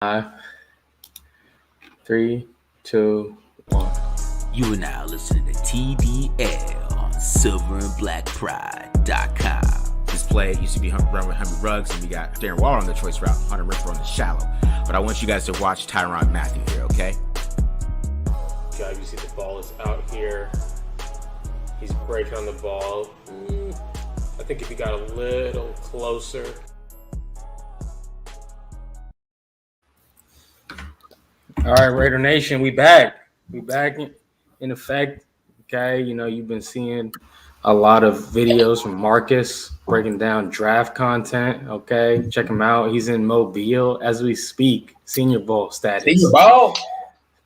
Five, 3, 2, 1. You are now listening to TDL on silverandblackpride.com. This play used to be run with Henry Ruggs, and we got Darren Waller on the choice route, Hunter Renfrow on the shallow. But I want you guys to watch Tyrann Mathieu here, okay? God, you see the ball is out here. He's breaking on the ball. I think if he got a little closer. All right, Raider Nation, we back. We back in effect. Okay, you know, you've been seeing a lot of videos from Marcus breaking down draft content. Okay, check him out. He's in Mobile as we speak. Senior Bowl status. Senior Bowl?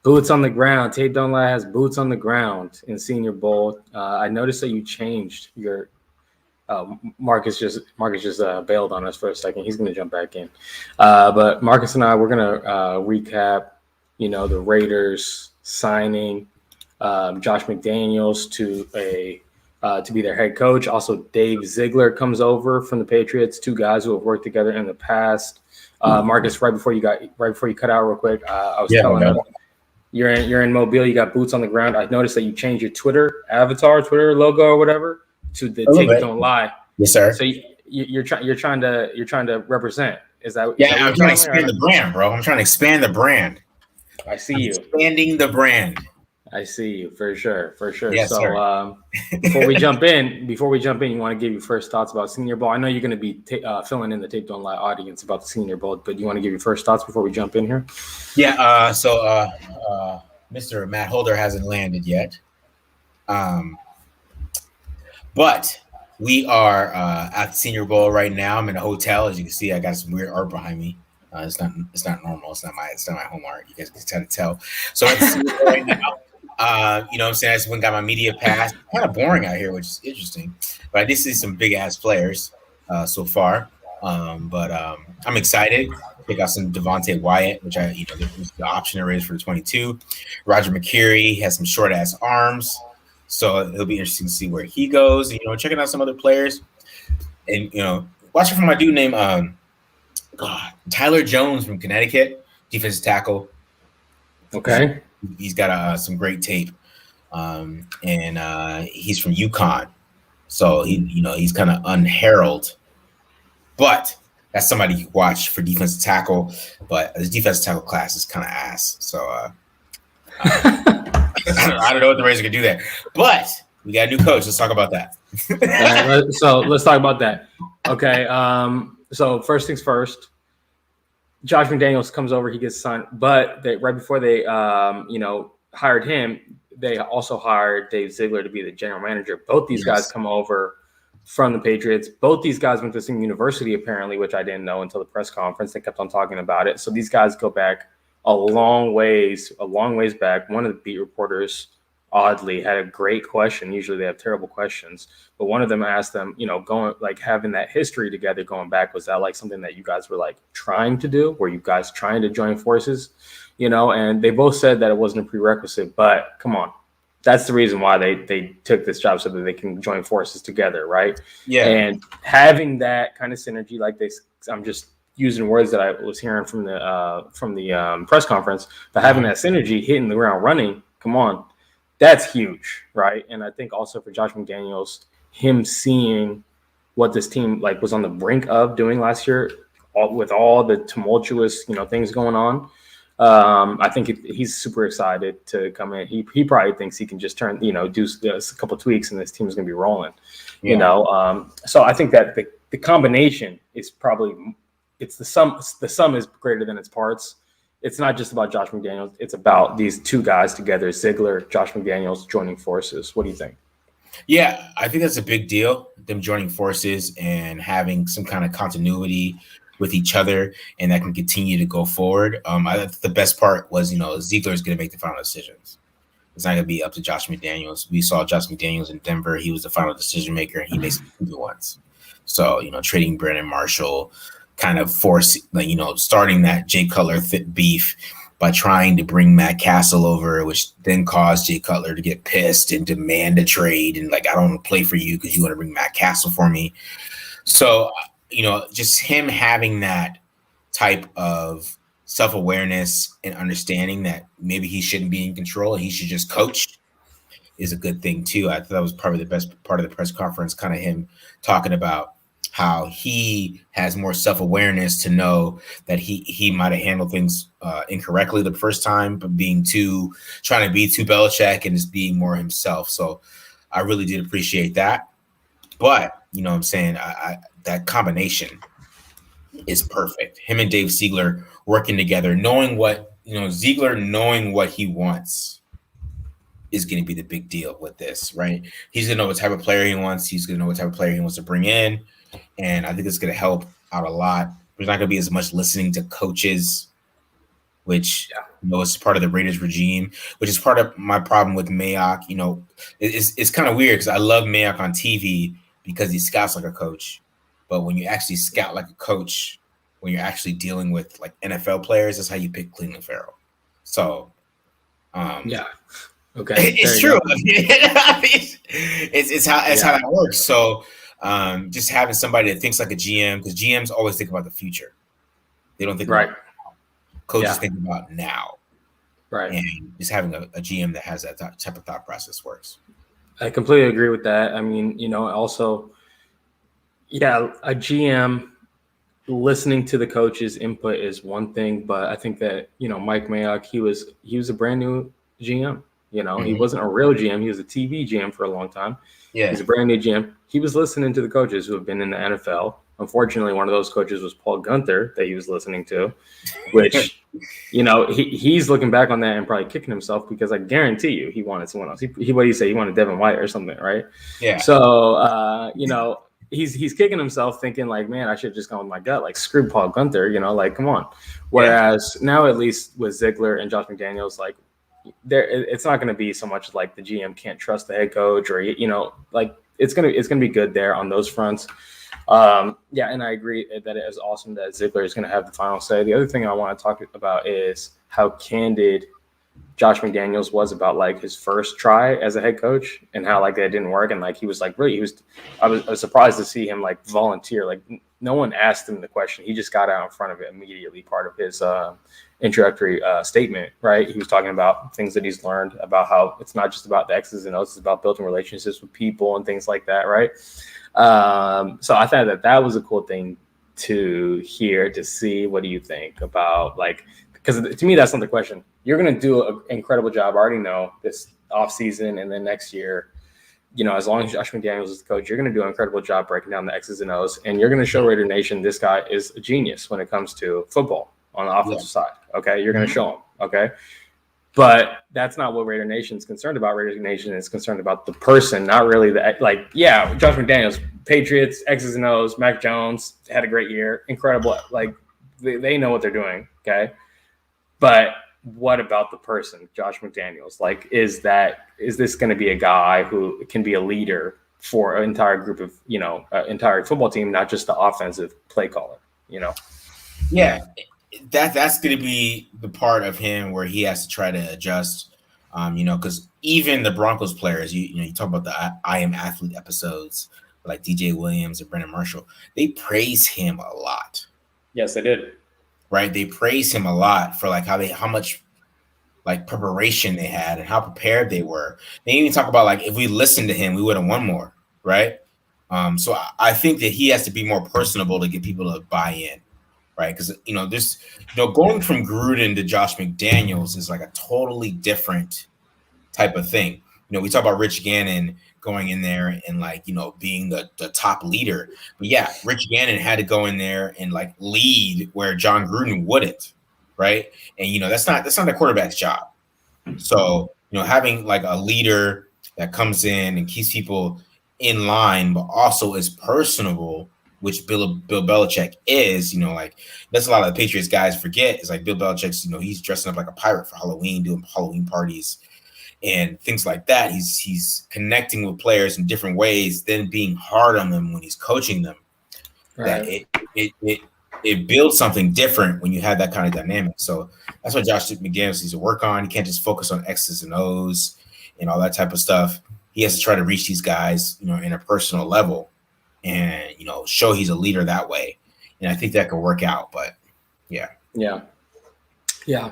Boots on the ground. Tate Don't Lie has boots on the ground in Senior Bowl. I noticed that you changed your Marcus just bailed on us for a second. He's going to jump back in. But Marcus and I, we're going to recap, you know, the Raiders signing Josh McDaniels to be their head coach. Also, Dave Ziegler comes over from the Patriots. Two guys who have worked together in the past. Marcus, right before you cut out real quick, I was telling him you're in Mobile. You got boots on the ground. I noticed that you changed your Twitter avatar, Twitter logo, or whatever, to the Tate Don't Lie. Yes, sir. So you're trying to represent. Is that? Yeah, I'm trying to expand the brand, bro. I'm trying to expand the brand. I see you expanding the brand. I see you for sure. Yes, so before we jump in, you want to give your first thoughts about Senior Bowl. I know you're going to be filling in the Tape Don't Lie audience about the Senior Bowl, but you want to give your first thoughts before we jump in here? Yeah. So Mr. Matt Holder hasn't landed yet, but we are at the Senior Bowl right now. I'm in a hotel. As you can see, I got some weird art behind me. It's not normal. It's not my home art. You guys can try to tell. So at the Senior Bowl right now. You know what I'm saying? I just went and got my media pass. It's kind of boring out here, which is interesting. But I did see some big ass players so far. But I'm excited. Pick out some Devontae Wyatt, which the option there is for 22. Roger McCreary has some short ass arms, so it'll be interesting to see where he goes. And, checking out some other players, and watching for my dude named Tyler Jones from Connecticut, defensive tackle. Okay. He's got some great tape, and he's from UConn, so he's kind of unheralded, but that's somebody you watch for defensive tackle. But this defensive tackle class is kind of ass, so I don't know what the Raiders are gonna do there. But we got a new coach. Let's talk about that. So let's talk about that. Okay. So first things first. Josh McDaniels comes over, he gets signed, but right before they, hired him, they also hired Dave Ziegler to be the general manager. Both these guys come over from the Patriots. Both these guys went to the same university, apparently, which I didn't know until the press conference. They kept on talking about it. So these guys go back a long ways back. One of the beat reporters, oddly, had a great question. Usually they have terrible questions, but one of them asked them, having that history together going back, was that like something that you guys were like trying to do? Were you guys trying to join forces? And they both said that it wasn't a prerequisite, but come on, that's the reason why they took this job, so that they can join forces together, right? Yeah. And having that kind of synergy, like this, I'm just using words that I was hearing from the press conference, but having that synergy, hitting the ground running, come on. That's huge, right? And I think also for Josh McDaniels, him seeing what this team was on the brink of doing last year, with all the tumultuous, things going on, I think he's super excited to come in. He probably thinks he can just do a couple of tweaks and this team is going to be rolling, So I think that the combination is probably the sum. The sum is greater than its parts. It's not just about Josh McDaniels. It's about these two guys together, Ziegler, Josh McDaniels, joining forces. What do you think? Yeah, I think that's a big deal, them joining forces and having some kind of continuity with each other, and that can continue to go forward. The best part was, Ziegler is going to make the final decisions. It's not going to be up to Josh McDaniels. We saw Josh McDaniels in Denver. He was the final decision maker, and he made some good ones. So, trading Brandon Marshall, kind of starting that Jay Cutler beef by trying to bring Matt Castle over, which then caused Jay Cutler to get pissed and demand a trade. And I don't want to play for you because you want to bring Matt Castle for me. So, just him having that type of self-awareness and understanding that maybe he shouldn't be in control and he should just coach is a good thing too. I thought that was probably the best part of the press conference, kind of him talking about how he has more self-awareness to know that he might have handled things incorrectly the first time, but trying to be too Belichick and just being more himself. So I really did appreciate that. But you know what I'm saying, that combination is perfect. Him and Dave Ziegler working together, knowing what Ziegler knowing what he wants is going to be the big deal with this, right? He's going to know what type of player he wants. He's going to know what type of player he wants to bring in. And I think it's going to help out a lot. There's not going to be as much listening to coaches, which is part of the Raiders regime, which is part of my problem with Mayock. You know, it's kind of weird because I love Mayock on TV because he scouts like a coach. But when you actually scout like a coach, when you're actually dealing with like NFL players, that's how you pick Cleveland Farrell. So, okay, it's true. it's how that works. So, just having somebody that thinks like a GM, because GMs always think about the future. They don't think about coaches think about now. Right. And just having a GM that has that type of thought process works. I completely agree with that. I mean, also, a GM listening to the coach's input is one thing, but I think that, Mike Mayock, he was a brand new GM. He wasn't a real GM. He was a TV GM for a long time. Yeah. He's a brand new GM. He was listening to the coaches who have been in the NFL. Unfortunately, one of those coaches was Paul Gunther that he was listening to, which, he's looking back on that and probably kicking himself because I guarantee you he wanted someone else. What did he say? He wanted Devin White or something, right? Yeah. So, he's kicking himself thinking like, man, I should have just gone with my gut. Like, screw Paul Gunther, come on. Whereas now, at least with Ziegler and Josh McDaniels, like, it's not going to be so much like the GM can't trust the head coach or, like it's going to be good there on those fronts. And I agree that it is awesome that Ziegler is going to have the final say. The other thing I want to talk about is how candid Josh McDaniels was about like his first try as a head coach and how like that didn't work. And like, he was like, really, I was surprised to see him like volunteer. Like no one asked him the question. He just got out in front of it immediately. Part of his introductory statement, right? He was talking about things that he's learned about how it's not just about the X's and O's, it's about building relationships with people and things like that, right? So I thought that was a cool thing to hear, to see. What do you think about like, because to me, that's not the question. You're going to do an incredible job. I already know this offseason and then next year, as long as Josh McDaniels is the coach, you're going to do an incredible job breaking down the X's and O's, and you're going to show Raider Nation this guy is a genius when it comes to football on the offensive side. Okay, you're going to show him. Okay, but that's not what Raider Nation is concerned about. Raider Nation is concerned about the person, not really the Josh McDaniels, Patriots, X's and O's, Mac Jones had a great year, incredible. Like they know what they're doing. Okay, but what about the person, Josh McDaniels? Like, is this going to be a guy who can be a leader for an entire group of, entire football team, not just the offensive play caller, Yeah, that's going to be the part of him where he has to try to adjust, because even the Broncos players, you talk about the I Am Athlete episodes, like DJ Williams and Brandon Marshall, they praise him a lot. Yes, they did. Right, they praise him a lot for like how much like preparation they had and how prepared they were. They even talk about like if we listened to him, we would have won more, right? So I think that he has to be more personable to get people to buy in, right? Because this going from Gruden to Josh McDaniels is like a totally different type of thing. We talk about Rich Gannon going in there and like, being the top leader. But yeah, Rich Gannon had to go in there and like lead where John Gruden wouldn't, right? And that's not the quarterback's job. So, having like a leader that comes in and keeps people in line, but also is personable, which Bill Belichick is, like that's a lot of the Patriots guys forget. Is like Bill Belichick's, he's dressing up like a pirate for Halloween, doing Halloween parties and things like that. He's connecting with players in different ways, then being hard on them when he's coaching them. Right. That it builds something different when you have that kind of dynamic. So that's what Josh McDaniels needs to work on. He can't just focus on X's and O's and all that type of stuff. He has to try to reach these guys, in a personal level and, show he's a leader that way. And I think that could work out, but yeah. Yeah. Yeah.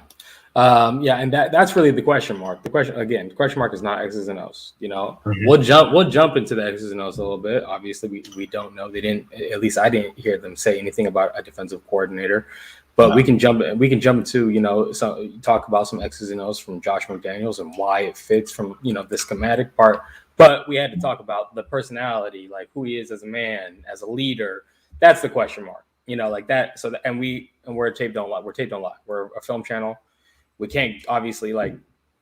And that's really the question mark. The question mark is not X's and O's. Mhm. We'll jump into the X's and O's a little bit. Obviously, we don't know. They didn't. At least I didn't hear them say anything about a defensive coordinator. But No. we can jump into talk about some X's and O's from Josh McDaniels and why it fits from the schematic part. But we had to talk about the personality, like who he is as a man, as a leader. That's the question mark. Like that. We're a tape don't lie. We're tape don't lie. We're a film channel. We can't obviously like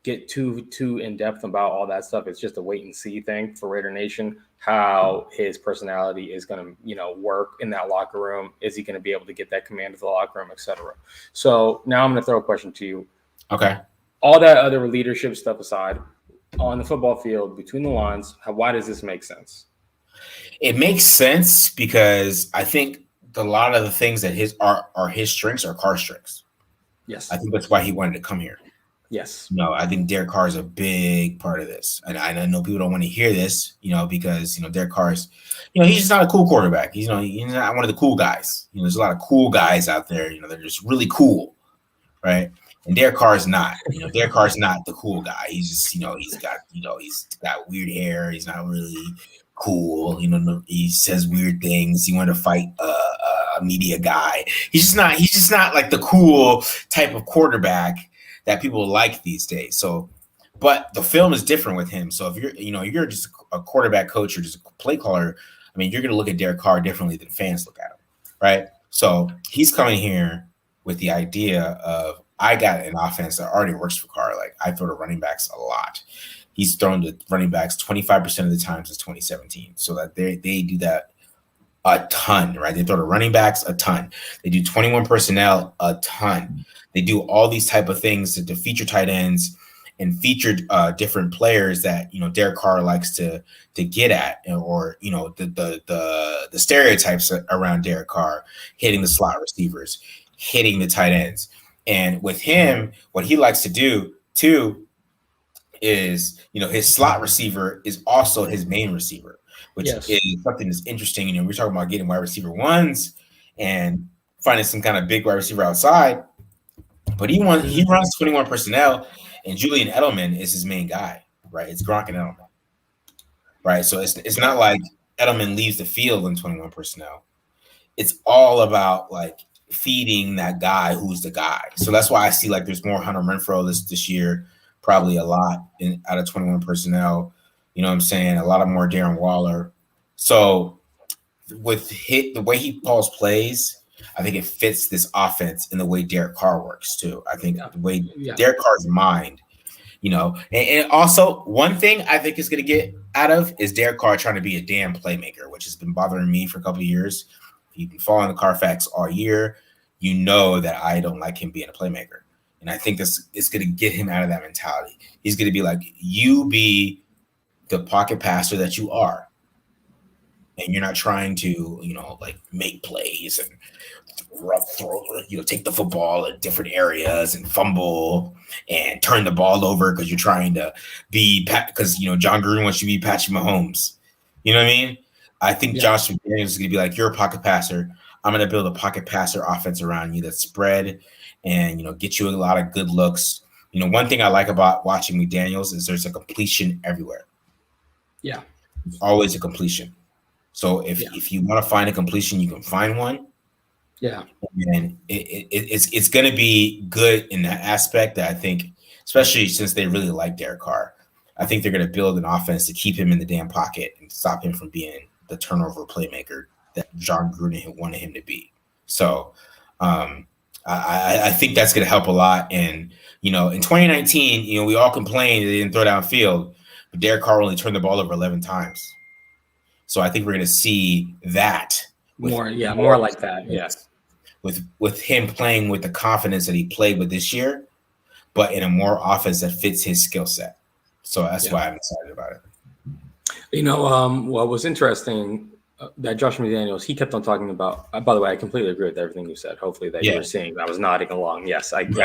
get too in depth about all that stuff. It's just a wait and see thing for Raider Nation, how his personality is going to work in that locker room. Is he going to be able to get that command of the locker room, etc. So now I'm going to throw a question to you. Okay. All that other leadership stuff aside, on the football field, between the lines, why does this make sense? It makes sense because I think a lot of the things that are his strengths are Carr's strengths. Yes. I think that's why he wanted to come here. Yes. No, I think Derek Carr is a big part of this. And I know people don't want to hear this, because, Derek Carr's, he's just not a cool quarterback. He's not one of the cool guys. There's a lot of cool guys out there, they're just really cool, right? And Derek Carr is not. Derek Carr is not the cool guy. He's just, he's got weird hair. He's not really cool. He says weird things. He wanted to fight a media guy. He's just not like the cool type of quarterback that people like these days. So, but the film is different with him. So if you're just a quarterback coach or just a play caller, I mean, you're going to look at Derek Carr differently than fans look at him, right? So he's coming here with the idea of, I got an offense that already works for Carr. Like, I throw to running backs a lot. He's thrown to running backs 25% of the time since 2017. So that they do that a ton, right? They throw to running backs a ton. They do 21 personnel a ton. They do all these type of things to feature tight ends and feature different players that Derek Carr likes to get at, or the stereotypes around Derek Carr, hitting the slot receivers, hitting the tight ends. And with him, what he likes to do too is, his slot receiver is also his main receiver, which Yes. is something that's interesting. We're talking about getting wide receiver ones and finding some kind of big wide receiver outside, but he runs 21 personnel, and Julian Edelman is his main guy, right? It's Gronk and Edelman, right? So it's not like Edelman leaves the field in 21 personnel. It's all about like feeding that guy who's the guy. So that's why I see like there's more Hunter Renfrow this year, probably a lot out of 21 personnel. You know what I'm saying? A lot of more Darren Waller. So with the way he calls plays, I think it fits this offense in the way Derek Carr works too. I think the way Derek Carr's mind, and also one thing I think is going to get out of is Derek Carr trying to be a damn playmaker, which has been bothering me for a couple of years. You've been following the Carfax all year. You know that I don't like him being a playmaker. And I think this is going to get him out of that mentality. He's going to be like, you be the pocket passer that you are. And you're not trying to, like make plays and rough throw, take the football in different areas and fumble and turn the ball over because you're trying to be, because, John Gruden wants you to be Patrick Mahomes. You know what I mean? I think Josh McDaniels is going to be like, you're a pocket passer. I'm going to build a pocket passer offense around you that's spread and, get you a lot of good looks. One thing I like about watching McDaniels is there's a completion everywhere. Yeah. There's always a completion. So if you want to find a completion, you can find one. Yeah. And it's going to be good in that aspect that I think, especially since they really like Derek Carr, I think they're going to build an offense to keep him in the damn pocket and stop him from being the turnover playmaker that John Gruden wanted him to be. So I think that's going to help a lot. And, in 2019, we all complained they didn't throw downfield, but Derek Carr only turned the ball over 11 times. So I think we're going to see that. More like that. Yes. With him playing with the confidence that he played with this year, but in a more offense that fits his skill set. So that's why I'm excited about it. What was interesting that Josh McDaniels, he kept on talking about, by the way, I completely agree with everything you said. Hopefully that you were seeing, I was nodding along. Yes, I agree.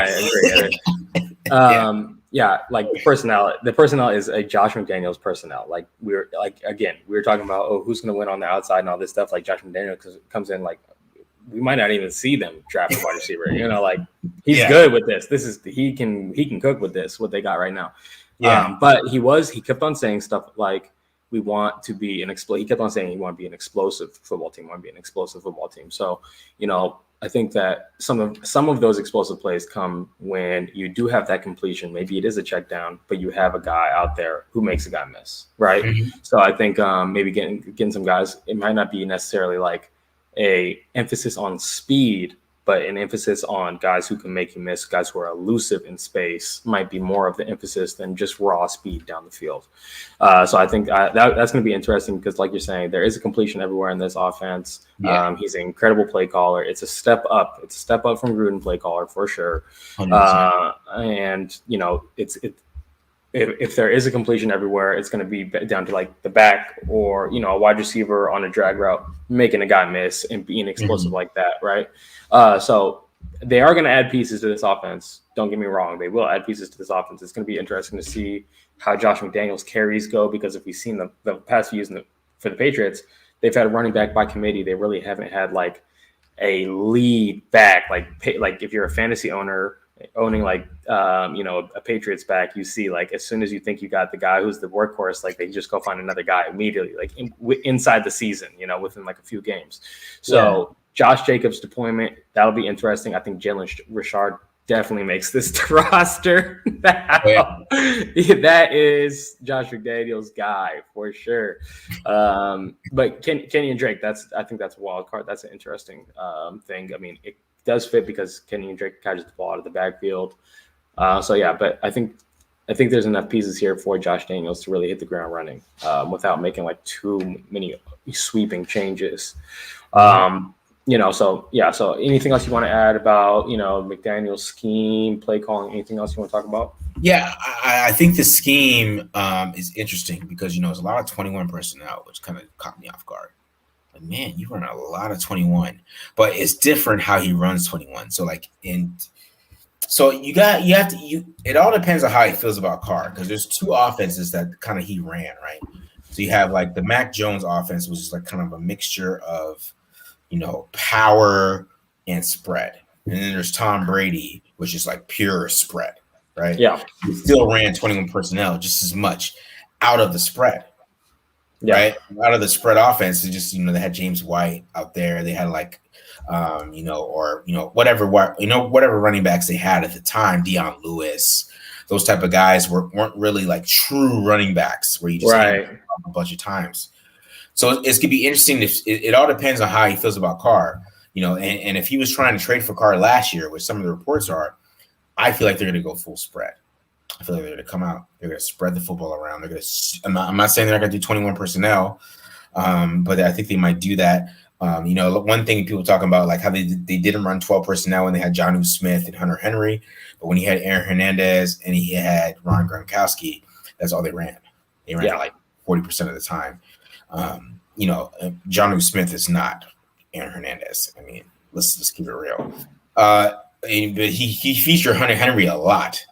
Like the personnel is a Josh McDaniels personnel. Like we were talking about, who's going to win on the outside and all this stuff. Like Josh McDaniels comes in like we might not even see them draft a wide receiver. Like he's good with this. He can cook with this, what they got right now. Yeah. But he kept on saying stuff like, we want to be he kept on saying he want to be an explosive football team. So, I think that some of those explosive plays come when you do have that completion. Maybe it is a check down, but you have a guy out there who makes a guy miss, right? Mm-hmm. So I think maybe getting some guys, it might not be necessarily like a emphasis on speed, but an emphasis on guys who can make you miss, guys who are elusive in space might be more of the emphasis than just raw speed down the field. So I think that's going to be interesting because, like you're saying, there is a completion everywhere in this offense. Yeah. He's an incredible play caller. It's a step up. It's a step up from Gruden play caller for sure. And if there is a completion everywhere, it's going to be down to like the back or, a wide receiver on a drag route, making a guy miss and being explosive like that. Right. So they are going to add pieces to this offense. Don't get me wrong. They will add pieces to this offense. It's going to be interesting to see how Josh McDaniels carries go, because if we've seen the past few years for the Patriots, they've had a running back by committee. They really haven't had like a lead back. Like if you're a fantasy owner, owning a Patriots back, you see like as soon as you think you got the guy who's the workhorse, like they just go find another guy immediately, like inside the season, within like a few games. So Josh Jacobs' deployment, that'll be interesting. I think Jalen Richard definitely makes this roster. That is Josh McDaniels' guy for sure. But Kenny and Drake, I think that's a wild card. That's an interesting thing. I mean, it does fit because Kenny and Drake catches the ball out of the backfield. But I think there's enough pieces here for Josh Daniels to really hit the ground running without making like too many sweeping changes. So anything else you want to add about, McDaniel's scheme, play calling, anything else you want to talk about? Yeah, I think the scheme is interesting because, it's a lot of 21 personnel, which kind of caught me off guard. But man, you run a lot of 21, but it's different how he runs 21. So it all depends on how he feels about Carr, because there's two offenses that kind of he ran, right? So you have like the Mac Jones offense, which is like kind of a mixture of, power and spread. And then there's Tom Brady, which is like pure spread, right? Yeah. He still ran 21 personnel just as much out of the spread. Yeah. Right, out of the spread offense, they just they had James White out there. They had like, whatever running backs they had at the time, Deion Lewis, those type of guys weren't really like true running backs where you just a bunch of times. So it's gonna be interesting. It all depends on how he feels about Carr, and if he was trying to trade for Carr last year, which some of the reports are, I feel like they're gonna go full spread. I feel like they're going to come out. They're going to spread the football around. They're going to. I'm not saying they're not going to do 21 personnel, but I think they might do that. One thing people talking about, like how they didn't run 12 personnel when they had Jonnu Smith and Hunter Henry, but when he had Aaron Hernandez and he had Ron Gronkowski, that's all they ran. They ran like 40% of the time. Jonnu Smith is not Aaron Hernandez. I mean, let's keep it real. But he featured Hunter Henry a lot.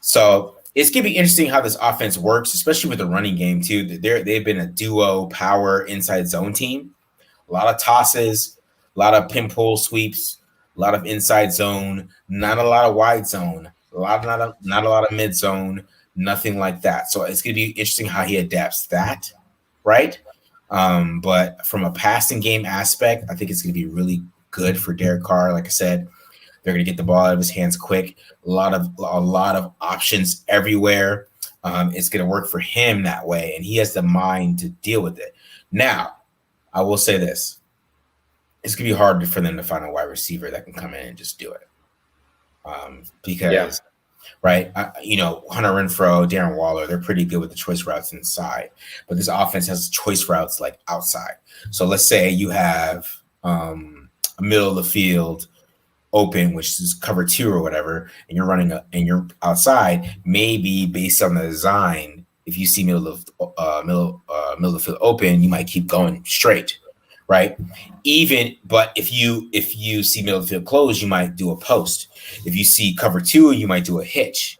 So it's going to be interesting how this offense works, especially with the running game, too. They've been a duo power inside zone team. A lot of tosses, a lot of pin pull sweeps, a lot of inside zone, not a lot of wide zone, not a lot of mid zone, nothing like that. So it's going to be interesting how he adapts that, right? But from a passing game aspect, I think it's going to be really good for Derek Carr. Like I said, they're going to get the ball out of his hands quick. A lot of options everywhere. It's going to work for him that way, and he has the mind to deal with it. Now, I will say this. It's going to be hard for them to find a wide receiver that can come in and just do it. Because, right, Hunter Renfrow, Darren Waller, they're pretty good with the choice routes inside. But this offense has choice routes like outside. So let's say you have a middle of the field open, which is cover 2 or whatever, and you're running and you're outside, maybe based on the design, if you see middle of the field open, you might keep going straight, right? But if you see middle of the field closed, you might do a post. If you see cover 2, you might do a hitch.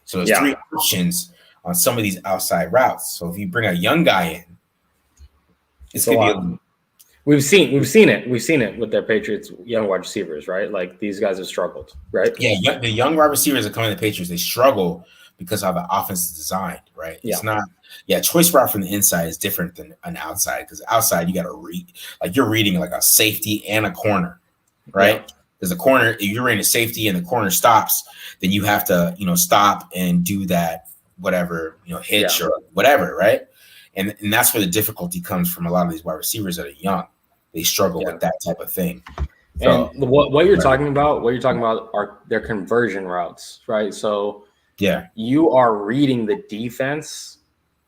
So there's 3 options on some of these outside routes. So if you bring a young guy in, it's gonna be We've seen it with their Patriots young wide receivers, right? Like these guys have struggled, right? Yeah, the young wide receivers that come in the Patriots, they struggle because how the offense is designed, right? Yeah. It's not, choice route from the inside is different than an outside because outside you got to read, like you're reading like a safety and a corner, right? Because the corner, if you're in a safety and the corner stops, then you have to, stop and do that, whatever, hitch or whatever, right? And that's where the difficulty comes from a lot of these wide receivers that are young. They struggle with that type of thing. So, and what you're talking about are their conversion routes, right? So you are reading the defense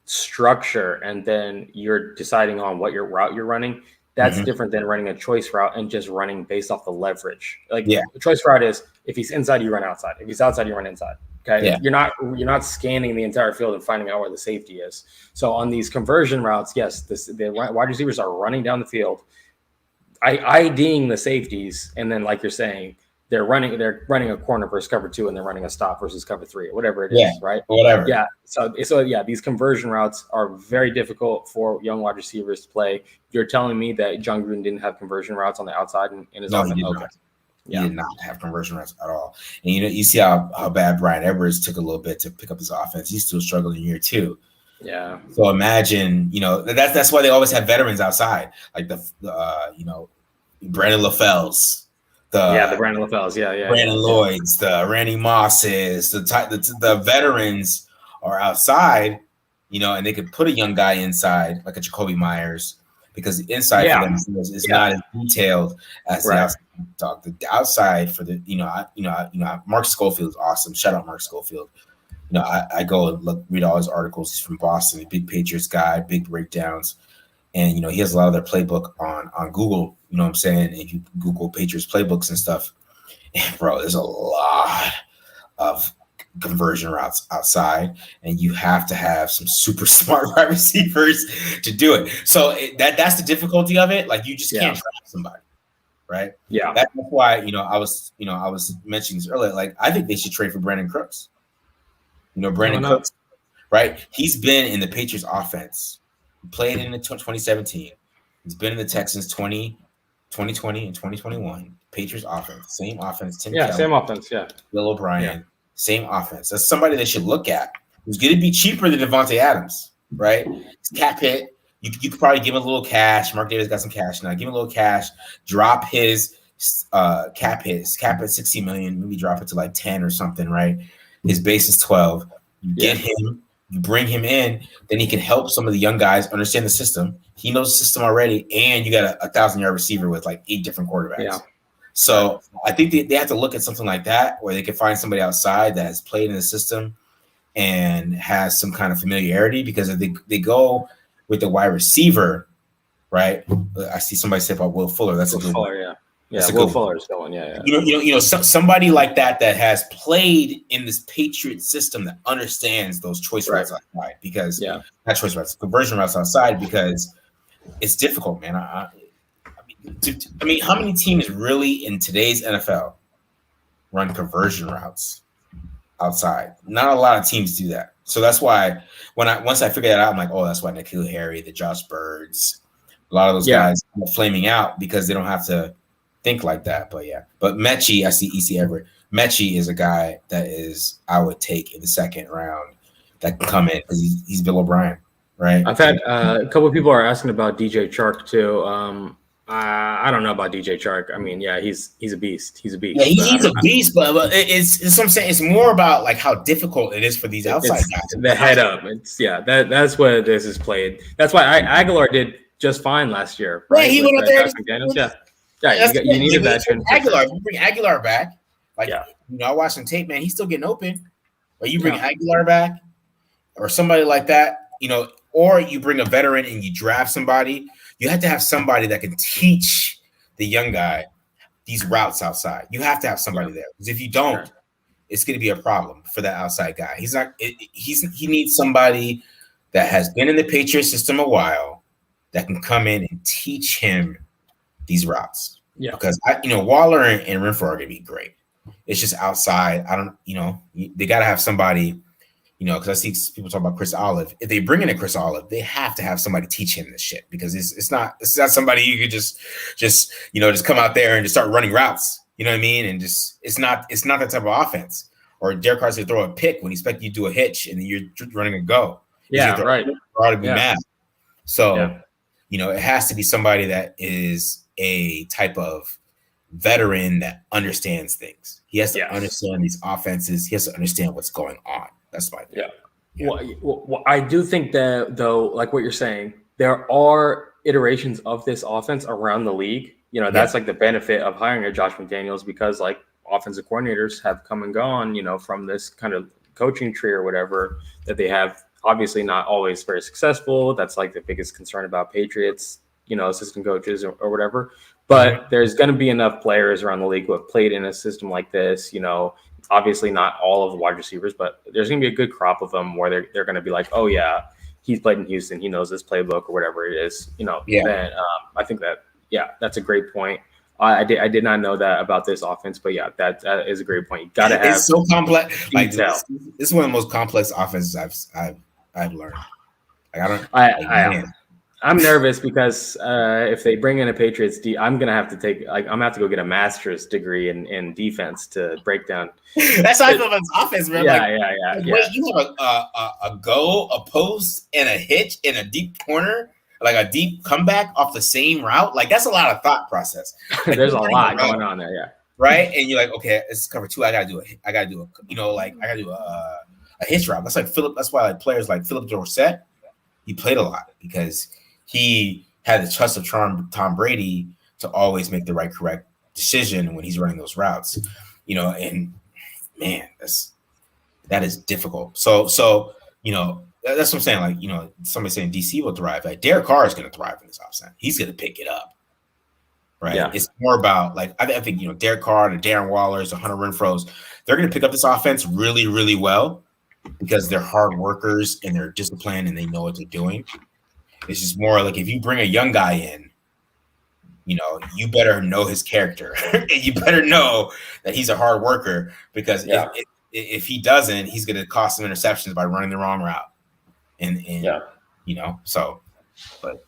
structure and then you're deciding on what your route you're running. That's different than running a choice route and just running based off the leverage. Like the choice route is if he's inside, you run outside. If he's outside, you run inside. Okay. Yeah. You're not scanning the entire field and finding out where the safety is. So on these conversion routes, yes, the wide receivers are running down the field, IDing the safeties, and then like you're saying, they're running a corner versus cover 2 and they're running a stop versus cover 3 or whatever it is, right? Whatever. Yeah. So these conversion routes are very difficult for young wide receivers to play. You're telling me that John Gruden didn't have conversion routes on the outside in his offense? Okay. He did not have conversion routes at all. And you see how bad Brian Edwards took a little bit to pick up his offense. He's still struggling in year 2. Yeah. So imagine, that's why they always have veterans outside, like the Brandon LaFell's. The Brandon LaFell's, Brandon Lloyd's, the Randy Moss's, the veterans are outside, and they could put a young guy inside, like a Jacoby Myers, because the inside for them is not as detailed as the outside dog. The outside for the, Mark Schofield is awesome. Shout out Mark Schofield. I go and read all his articles. He's from Boston, a big Patriots guy, big breakdowns. And, he has a lot of their playbook on Google, you know what I'm saying? If you Google Patriots playbooks and stuff, and bro, there's a lot of conversion routes outside, and you have to have some super smart wide receivers to do it. So that's the difficulty of it. Like you just can't trap somebody, right? Yeah. That's why, I was mentioning this earlier. Like I think they should trade for Brandon Cooks. Brandon Cooks, right? He's been in the Patriots offense. He played in the 2017. He's been in the Texans 2020 and 2021. Patriots offense, same offense. Same offense. Yeah. Bill O'Brien, same offense. That's somebody they should look at. Who's going to be cheaper than Devontae Adams, right? It's cap hit. You could probably give him a little cash. Mark Davis got some cash now. Give him a little cash. Drop his cap hit. His cap at $60 million. Maybe drop it to like 10 or something, right? His base is 12. You get him. You bring him in, then he can help some of the young guys understand the system. He knows the system already, and you got a 1,000-yard receiver with like 8 different quarterbacks. Yeah. So I think they have to look at something like that where they can find somebody outside that has played in the system and has some kind of familiarity, because if they go with the wide receiver, right? I see somebody say about Will Fuller. That's Will Fuller, yeah. Yeah, Will Fuller's going. Yeah. Somebody like that has played in this Patriot system that understands those choice routes outside, because not choice routes, conversion routes outside, because it's difficult, man. I mean, how many teams really in today's NFL run conversion routes outside? Not a lot of teams do that. So that's why once I figured that out, I'm like, oh, that's why N'Keal Harry, the Josh Birds, a lot of those guys are flaming out because they don't have to think like that. But Mechie, I see EC Everett. Mechie is a guy that I would take in the second round that can come in because he's Bill O'Brien, right? I've had a couple of people are asking about DJ Chark too. I don't know about DJ Chark. I mean, he's a beast. He's a beast. Yeah, he's a beast, but it's what I'm saying. It's more about like how difficult it is for these outside guys. The head up. That's what this is played. That's why Aguilar did just fine last year. Right? Yeah, he went up there. McDaniels, you need a veteran. Aguilar, you bring Aguilar back. I watched some tape, man. He's still getting open. But you bring Aguilar back, or somebody like that, or you bring a veteran and you draft somebody. You have to have somebody that can teach the young guy these routes outside. You have to have somebody there, because if you don't, it's going to be a problem for that outside guy. He needs somebody that has been in the Patriot system a while that can come in and teach him these routes. Yeah, because Waller and Renfrow are going to be great. It's just outside. They got to have somebody You know, because I see people talk about Chris Olive. If they bring in a Chris Olive, they have to have somebody teach him this shit because it's not somebody you could just come out there and just start running routes. You know what I mean? And just it's not that type of offense. Or Derek Carr's to throw a pick when he expect you to do a hitch and then you're running a go. Yeah, right. Ought to be mad. So, you know, it has to be somebody that is a type of veteran that understands things. He has to understand these offenses. He has to understand what's going on. That's my thing. Yeah. Well, I do think that, though, like what you're saying, there are iterations of this offense around the league. You know, that's like the benefit of hiring a Josh McDaniels because, like, offensive coordinators have come and gone, you know, from this kind of coaching tree or whatever that they have. Obviously not always very successful. That's like the biggest concern about Patriots, you know, assistant coaches or whatever. But there's going to be enough players around the league who have played in a system like this, you know, obviously not all of the wide receivers, but there's going to be a good crop of them where they're going to be like, oh, yeah, he's played in Houston. He knows this playbook or whatever it is, you know. Then I think that, that's a great point. I did not know that about this offense, but that is a great point. You got to have. It's so complex. Like this is one of the most complex offenses I've learned. Like, I'm nervous because if they bring in a Patriots I'm gonna have to I'm gonna have to go get a master's degree in defense to break down. That's how I feel about this offense, man. Wait, you have a go, a post, and a hitch in a deep corner. Like a deep comeback off the same route, like that's a lot of thought process. Like, there's a lot going on there, right? And you're like, okay, this is cover 2. I gotta do a hitch route. That's like Philip. That's why like players like Philip Dorsett, he played a lot because he had the trust of Tom Brady to always make the correct decision when he's running those routes. You know, and man, that is difficult. So you know. That's what I'm saying. Like, you know, somebody saying DC will thrive. Like, Derek Carr is going to thrive in this offense. He's going to pick it up, right? Yeah. It's more about, like, I think, you know, Derek Carr, the Darren Wallers, the Hunter Renfrows, they're going to pick up this offense really, really well because they're hard workers and they're disciplined and they know what they're doing. It's just more like if you bring a young guy in, you know, you better know his character and you better know that he's a hard worker because if he doesn't, he's going to cost some interceptions by running the wrong route. And you know, so, but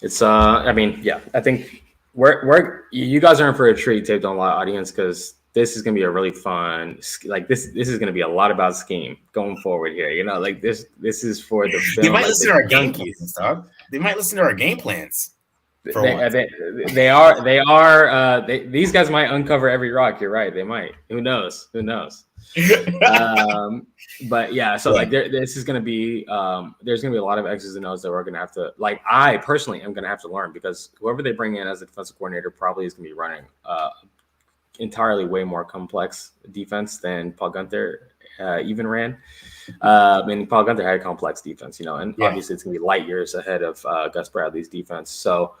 it's I mean, I think we're you guys are in for a treat, Tape Don't Lie audience, because this is gonna be a really fun, like this is gonna be a lot about scheme going forward here. You know, like this is for the film. They might listen to our game plans, dog. They might listen to our game plans. They are. These guys might uncover every rock. You're right. They might. Who knows? But so like this is going to be there's going to be a lot of X's and O's that we're going to have to, like, I personally am going to have to learn because whoever they bring in as a defensive coordinator probably is going to be running entirely way more complex defense than Paul Guenther even ran. And Paul Guenther had a complex defense, you know, and obviously it's going to be light years ahead of Gus Bradley's defense. So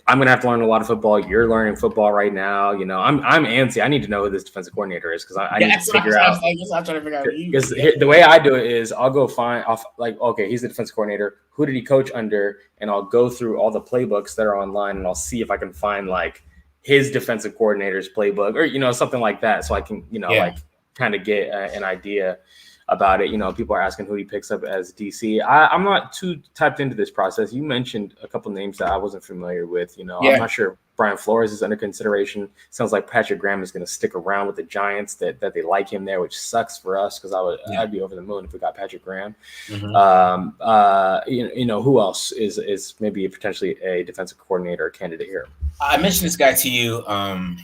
I'm going to have to learn a lot of football. You're learning football right now. You know, I'm antsy. I need to know who this defensive coordinator is because I need to figure out. I'm trying to figure out because the way I do it is I'll go find off like, okay, he's the defensive coordinator. Who did he coach under? And I'll go through all the playbooks that are online and I'll see if I can find like his defensive coordinator's playbook or, you know, something like that. So I can, you know, like kind of get an idea about it. You know, people are asking who he picks up as DC. I'm not too tapped into this process. You mentioned a couple names that I wasn't familiar with. You know, I'm not sure Brian Flores is under consideration. Sounds like Patrick Graham is going to stick around with the Giants, that they like him there, which sucks for us because I'd be over the moon if we got Patrick Graham. Mm-hmm. You know, who else is maybe potentially a defensive coordinator candidate here? I mentioned this guy to you on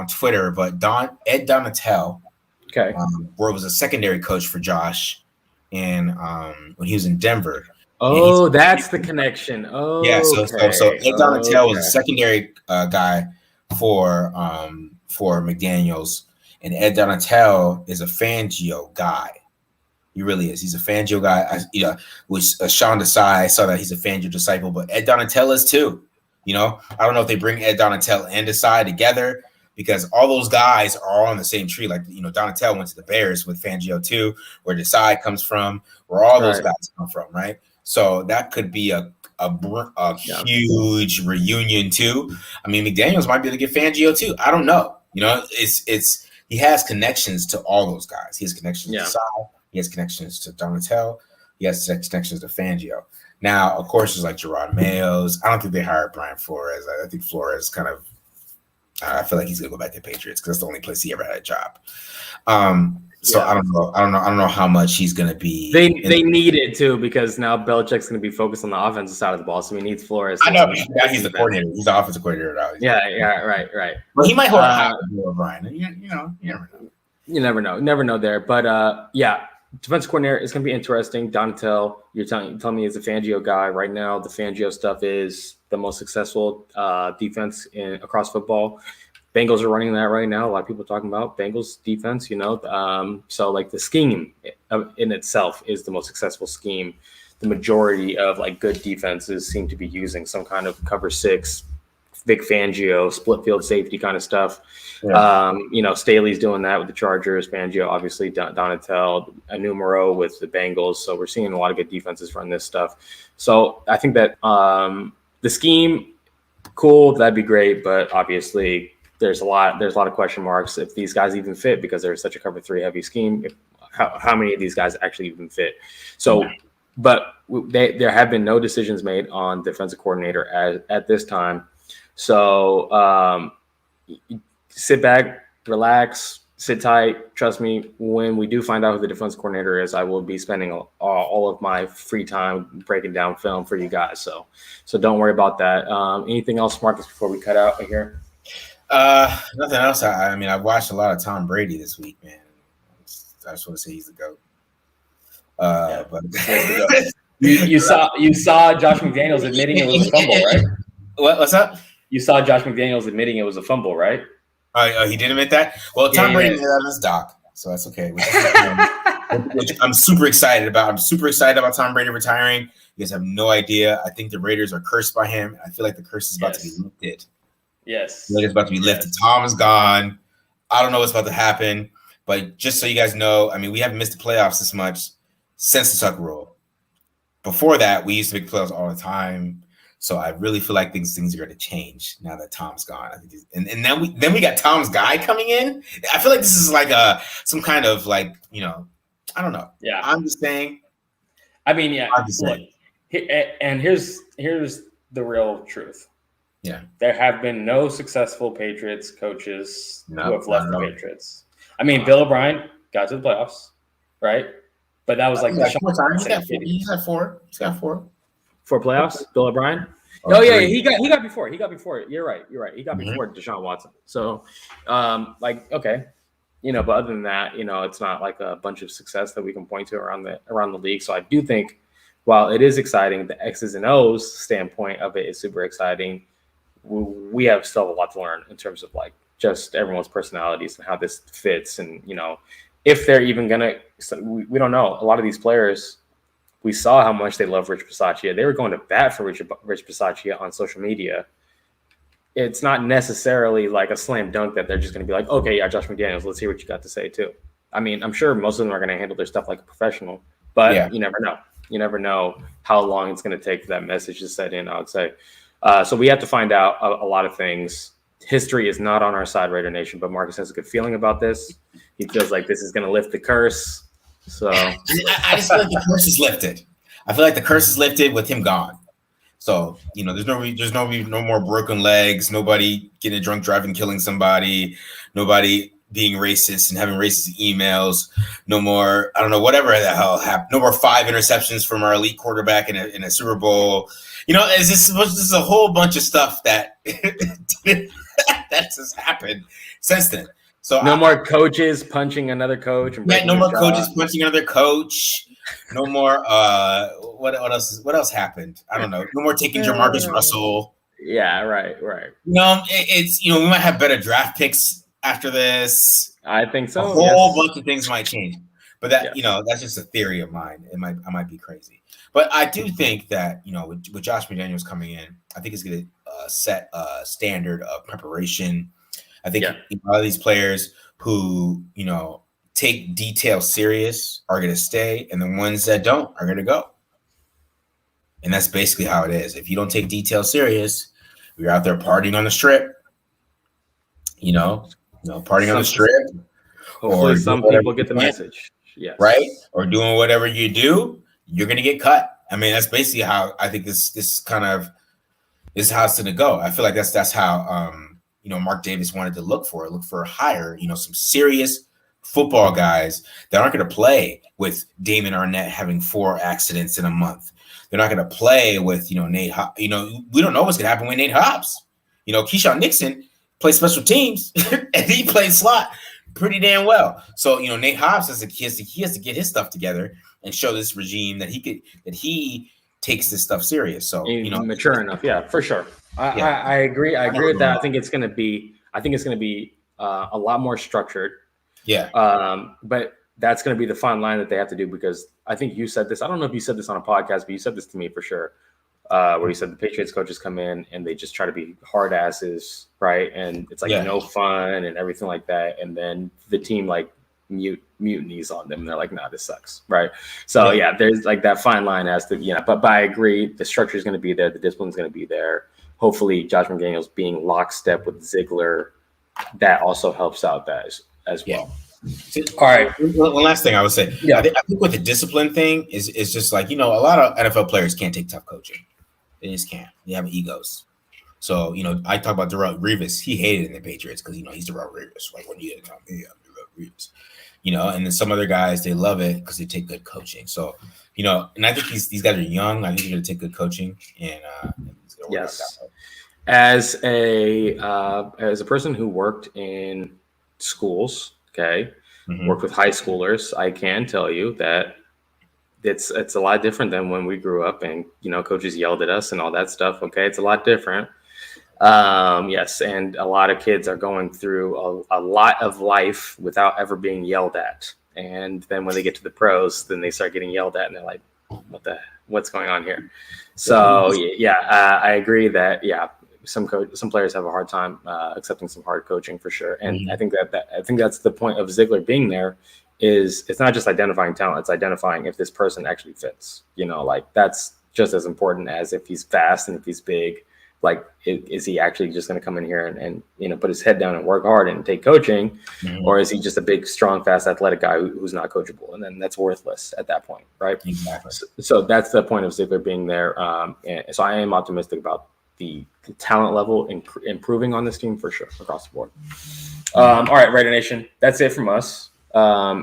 Twitter, but Ed Donatel. Okay. Where it was a secondary coach for Josh, and when he was in Denver. Oh, that's the connection. Oh, yeah. So Ed Donatel was a secondary guy for McDaniels, and Ed Donatel is a Fangio guy. He really is. He's a Fangio guy. Which Sean Desai saw that he's a Fangio disciple, but Ed Donatel is too. You know, I don't know if they bring Ed Donatel and Desai together, because all those guys are all on the same tree. Like, you know, Donatel went to the Bears with Fangio too, where Desai comes from, where all those guys come from, right? So that could be a huge reunion too. I mean, McDaniels might be able to get Fangio too. I don't know. You know, it's he has connections to all those guys. He has connections to Desai. He has connections to Donatel. He has connections to Fangio. Now, of course, there's like Gerard Mayos. I don't think they hired Brian Flores. I think Flores kind of. I feel like he's gonna go back to the Patriots because that's the only place he ever had a job. So I don't know how much he's gonna be. They need it too because now Belichick's gonna be focused on the offensive side of the ball, so he needs Flores. I know. Yeah, he's the coordinator. He's the offensive coordinator now. Right. But he might hold on to Brian. You never know. You never know there. But defensive coordinator is going to be interesting. Donatel, you're telling me he's a Fangio guy right now. The Fangio stuff is the most successful defense across football. Bengals are running that right now. A lot of people are talking about Bengals defense, So like the scheme in itself is the most successful scheme. The majority of like good defenses seem to be using some kind of cover six, Vic Fangio, split field safety kind of stuff. Yeah. Staley's doing that with the Chargers. Fangio, obviously, Donatel, a numero with the Bengals. So we're seeing a lot of good defenses run this stuff. So I think that the scheme, cool, that'd be great. But obviously, there's a lot of question marks if these guys even fit because there's such a cover three heavy scheme. How many of these guys actually even fit? So, but there have been no decisions made on defensive coordinator at this time. So sit back, relax, sit tight. Trust me, when we do find out who the defense coordinator is, I will be spending all of my free time breaking down film for you guys. So don't worry about that. Anything else, Marcus, before we cut out here? Nothing else. I mean, I've watched a lot of Tom Brady this week, man. I just want to say he's the GOAT. But you saw Josh McDaniels admitting it was a fumble, right? What's up? You saw Josh McDaniels admitting it was a fumble, right? He did admit that? Well, Tom Brady did that on his doc, so that's okay. Which I'm super excited about. I'm super excited about Tom Brady retiring. You guys have no idea. I think the Raiders are cursed by him. I feel like the curse is about to be lifted. Yes. It's about to be lifted. Tom is gone. I don't know what's about to happen, but just so you guys know, I mean, we haven't missed the playoffs this much since the Tuck rule. Before that, we used to make the playoffs all the time. So I really feel like things are going to change now that Tom's gone. I think and then we got Tom's guy coming in. I feel like this is like some kind of like, I don't know. Yeah. I'm just saying. I mean, yeah. Look, and here's the real truth. Yeah. There have been no successful Patriots coaches who have left the Patriots. I mean, Bill O'Brien got to the playoffs, right? But that was like four times. He's got four. He's got four. 4 playoffs, Bill O'Brien. He got before. You're right. He got before Deshaun Watson. So, okay, but other than that, it's not like a bunch of success that we can point to around the league. So I do think, while it is exciting, the X's and O's standpoint of it is super exciting. We have still a lot to learn in terms of like just everyone's personalities and how this fits, and if they're even gonna. We don't know. A lot of these players. We saw how much they love Rich Bisaccia. They were going to bat for Rich Bisaccia on social media. It's not necessarily like a slam dunk that they're just going to be like, okay, yeah, Josh McDaniels, let's hear what you got to say too. I mean, I'm sure most of them are going to handle their stuff like a professional, but you never know. You never know how long it's going to take for that message to set in, I would say. So we have to find out a lot of things. History is not on our side, Raider Nation, but Marcus has a good feeling about this. He feels like this is going to lift the curse. So I just feel like the curse is lifted. I feel like the curse is lifted with him gone. So there's no more broken legs. Nobody getting drunk driving, killing somebody. Nobody being racist and having racist emails. No more. I don't know, whatever the hell happened. No more 5 interceptions from our elite quarterback in a Super Bowl. It's just a whole bunch of stuff that that's just happened since then. So no more coaches punching another coach. No more coaches punching another coach. No more. What else happened? I don't know. No more taking Jamarcus Russell. Yeah, right. It's we might have better draft picks after this. I think so. A whole bunch of things might change, but that that's just a theory of mine. I might be crazy, but I do think that with Josh McDaniels coming in, I think it's going to set a standard of preparation. I think a lot of these players who, take detail serious are going to stay, and the ones that don't are going to go. And that's basically how it is. If you don't take detail serious, you're out there partying on the strip, partying on the strip. Hopefully some people get the message. Yes. right? Or doing whatever you do, you're gonna get cut. I mean, that's basically how I think this kind of is how it's gonna go. I feel like that's how Mark Davis wanted to look for a hire, some serious football guys that aren't gonna play with Damon Arnett having 4 accidents in a month. They're not gonna play with Nate. We don't know what's gonna happen with Nate Hobbs. Keyshawn Nixon plays special teams and he plays slot pretty damn well. So Nate Hobbs has to get his stuff together and show this regime that he takes this stuff serious. So mature enough, yeah, for sure. I agree. I agree with that. I think it's going to be a lot more structured. Yeah. But that's going to be the fine line that they have to do, because I think you said this. I don't know if you said this on a podcast, but you said this to me for sure. Where you said the Patriots coaches come in and they just try to be hard asses, right? And it's like no fun and everything like that. And then the team like mutinies on them. And they're like, nah, this sucks, right? So there's like that fine line as to, but I agree, the structure is going to be there. The discipline is going to be there. Hopefully Josh McDaniels being lockstep with Ziegler, that also helps out that as well. All right. One last thing I would say. Yeah. I think with the discipline thing is just like, a lot of NFL players can't take tough coaching. They just can't. They have egos. So, I talk about Darrelle Revis. He hated it in the Patriots because, he's Darrelle Revis. Like, when you get to come here, I'm Darrelle Revis. And then some other guys, they love it because they take good coaching. So, and I think these guys are young. I think they're going to take good coaching. And yes. As a person who worked in schools, worked with high schoolers, I can tell you that it's a lot different than when we grew up and, coaches yelled at us and all that stuff. Okay. It's a lot different. Yes. And a lot of kids are going through a lot of life without ever being yelled at. And then when they get to the pros, then they start getting yelled at and they're like, what's going on here? So I agree that, some players have a hard time accepting some hard coaching for sure. And I think that's the point of Ziegler being there. Is it's not just identifying talent, it's identifying if this person actually fits, that's just as important as if he's fast and if he's big. Like, is he actually just going to come in here and put his head down and work hard and take coaching, or is he just a big, strong, fast, athletic guy who's not coachable? And then that's worthless at that point, right? Exactly. So that's the point of Ziegler being there. And so I am optimistic about the talent level improving on this team for sure across the board. All right, Raider Nation, that's it from us.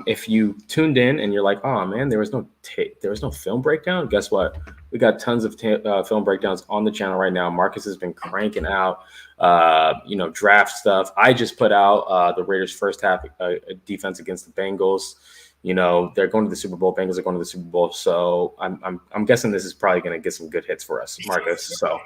If you tuned in and you're like, oh man, there was no film breakdown, guess what? We got tons of film breakdowns on the channel right now. Marcus has been cranking out, draft stuff. I just put out the Raiders' first half defense against the Bengals. They're going to the Super Bowl. Bengals are going to the Super Bowl. So I'm guessing this is probably going to get some good hits for us, Marcus. So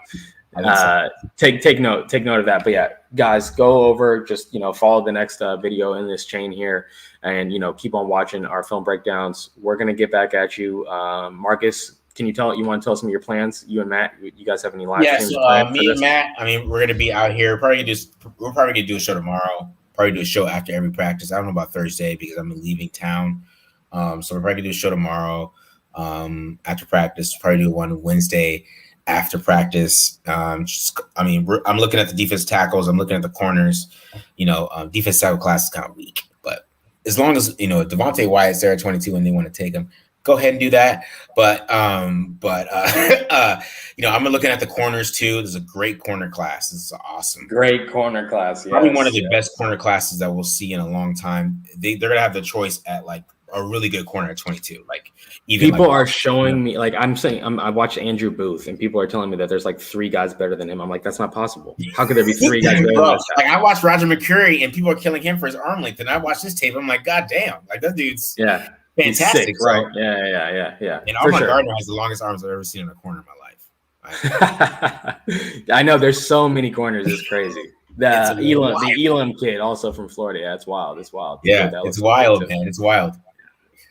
take note of that. But yeah, guys, go over, just follow the next video in this chain here, and keep on watching our film breakdowns. We're going to get back at you. Marcus, you want to tell us some of your plans? You and Matt, you guys have any live streams? So me and Matt, we're going to be out here. We're probably going to do a show tomorrow. Probably do a show after every practice. I don't know about Thursday because I'm leaving town. So we're probably going to do a show tomorrow after practice. Probably do one Wednesday after practice. I'm looking at the defense tackles. I'm looking at the corners. Defense tackle class is kind of weak. But as long as, Devontae Wyatt's there at 22 and they want to take him, go ahead and do that. But I'm looking at the corners too. There's a great corner class. This is awesome. Great corner class. Yes, probably one of the best corner classes that we'll see in a long time. They're gonna have the choice at like a really good corner at 22. Like people are showing me, like I watched Andrew Booth and people are telling me that there's like 3 guys better than him. I'm like, that's not possible. How could there be 3 guys better than this guy? Like I watched Roger McCreary and people are killing him for his arm length. And I watched this tape. I'm like, God damn, like that dude's fantastic, sick, right? Yeah. And Armand Gardner has the longest arms I've ever seen in a corner in my life. I know there's so many corners. It's crazy. The Elam kid, also from Florida. Yeah, it's wild. It's wild. Yeah, it's wild, man. It's wild.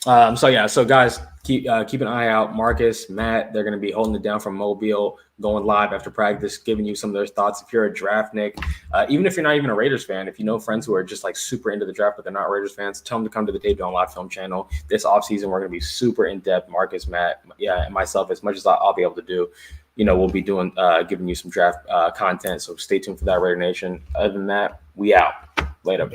So guys, keep an eye out. Marcus, Matt, they're going to be holding it down from Mobile, going live after practice, giving you some of their thoughts. If you're a draftnik, even if you're not even a Raiders fan, if you know friends who are just like super into the draft but they're not Raiders fans, tell them to come to the Tape Down Live Film channel. This offseason, we're going to be super in depth. Marcus, Matt, and myself, as much as I'll be able to do. We'll be doing giving you some draft content. So stay tuned for that, Raider Nation. Other than that, we out. Later.